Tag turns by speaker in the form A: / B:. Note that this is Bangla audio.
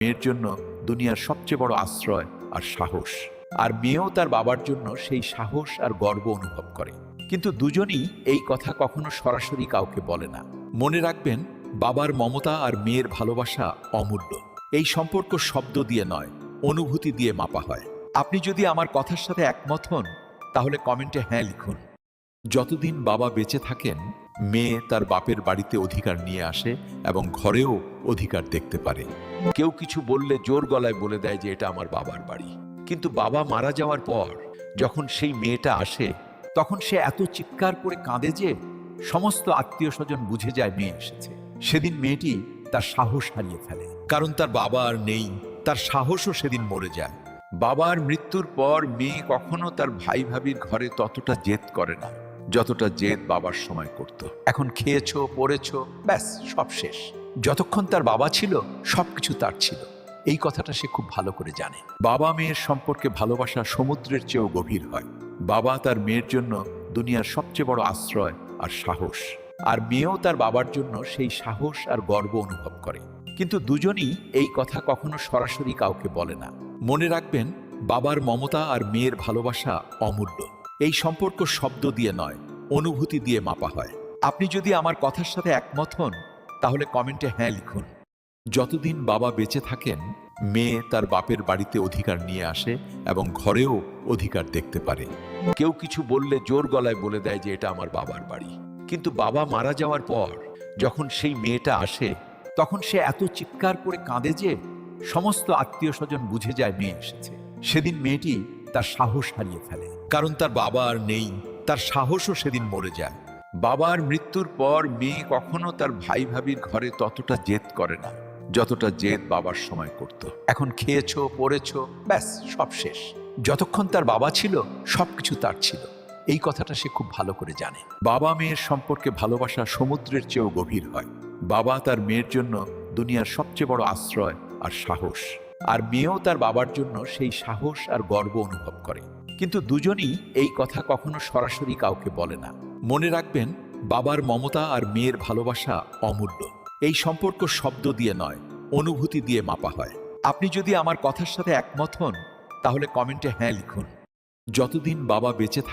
A: মেয়ের জন্য দুনিয়ার সবচেয়ে বড় আশ্রয় আর সাহস, আর মেয়েও তার বাবার জন্য সেই সাহস আর গর্ব অনুভব করে। কিন্তু দুজনই এই কথা কখনো সরাসরি কাউকে বলে না। মনে রাখবেন, বাবার মমতা আর মেয়ের ভালোবাসা অমূল্য। এই সম্পর্ক শব্দ দিয়ে নয়, অনুভূতি দিয়ে মাপা হয়। আপনি যদি আমার কথার সাথে একমত হন, তাহলে কমেন্টে হ্যাঁ লিখুন। যতদিন বাবা বেঁচে থাকেন, মেয়ে তার বাপের বাড়িতে অধিকার নিয়ে আসে এবং ঘরেও অধিকার দেখতে পারে। কেউ কিছু বললে জোর গলায় বলে দেয় যে এটা আমার বাবার বাড়ি। কিন্তু বাবা মারা যাওয়ার পর যখন সেই মেয়েটা আসে, তখন সে এত চিৎকার করে কাঁদে যে সমস্ত আত্মীয় স্বজন বুঝে যায় মেয়ে এসেছে। সেদিন মেয়েটি তার সাহস হারিয়ে ফেলে, কারণ তার বাবা আর নেই। তার সাহসও সেদিন মরে যায়। বাবার মৃত্যুর পর মেয়ে কখনো তার ভাই ভাবির ঘরে ততটা জেদ করে না যতটা জেদ বাবার সময় করত। এখন খেয়েছো, পড়েছো, ব্যাস সব শেষ। যতক্ষণ তার বাবা ছিল, সবকিছু তার ছিল। এই কথাটা সে খুব ভালো করে জানে। বাবা মেয়ের সম্পর্কে ভালোবাসা সমুদ্রের চেয়েও গভীর হয়। বাবা তার মেয়ের জন্য দুনিয়ার সবচেয়ে বড় আশ্রয় আর সাহস, আর মেয়েও তার বাবার জন্য সেই সাহস আর গর্ব অনুভব করে। কিন্তু দুজনই এই কথা কখনো সরাসরি কাউকে বলে না। মনে রাখবেন, বাবার মমতা আর মেয়ের ভালোবাসা অমূল্য। এই সম্পর্ক শব্দ দিয়ে নয়, অনুভূতি দিয়ে মাপা হয়। আপনি যদি আমার কথার সাথে একমত হন, তাহলে কমেন্টে হ্যাঁ লিখুন। যতদিন বাবা বেঁচে থাকেন, মেয়ে তার বাপের বাড়িতে অধিকার নিয়ে আসে এবং ঘরেও অধিকার দেখতে পারে। কেউ কিছু বললে জোর গলায় বলে দেয় যে এটা আমার বাবার বাড়ি। কিন্তু বাবা মারা যাওয়ার পর যখন সেই মেয়েটা আসে, তখন সে এত চিৎকার করে কাঁদে যে সমস্ত আত্মীয় স্বজন বুঝে যায় মেয়ে এসেছে। সেদিন মেয়েটি তার সাহস হারিয়ে ফেলে, কারণ তার বাবা আর নেই। তার সাহসও সেদিন মরে যায়। বাবার মৃত্যুর পর মেয়ে কখনো তার ভাই ভাবির ঘরে ততটা জেদ করে না যতটা জেদ বাবার সময় করত। এখন খেয়েছো, পড়েছো, ব্যাস সব শেষ। যতক্ষণ তার বাবা ছিল, সবকিছু তার ছিল। এই কথাটা সে খুব ভালো করে জানে। বাবা মেয়ের সম্পর্কে ভালোবাসা সমুদ্রের চেয়েও গভীর হয়। বাবা তার মেয়ের জন্য দুনিয়ার সবচেয়ে বড় আশ্রয় আর সাহস, আর মেয়েও তার বাবার জন্য সেই সাহস আর গর্ব অনুভব করে। কিন্তু দুজনই এই কথা কখনো সরাসরি কাউকে বলে না। মনে রাখবেন, বাবার মমতা আর মেয়ের ভালোবাসা অমূল্য। এই সম্পর্ক শব্দ দিয়ে নয়, অনুভূতি দিয়ে মাপা হয়। আপনি যদি আমার কথার সাথে একমত হন, তাহলে কমেন্টে হ্যাঁ লিখুন। যতদিন বাবা বেঁচে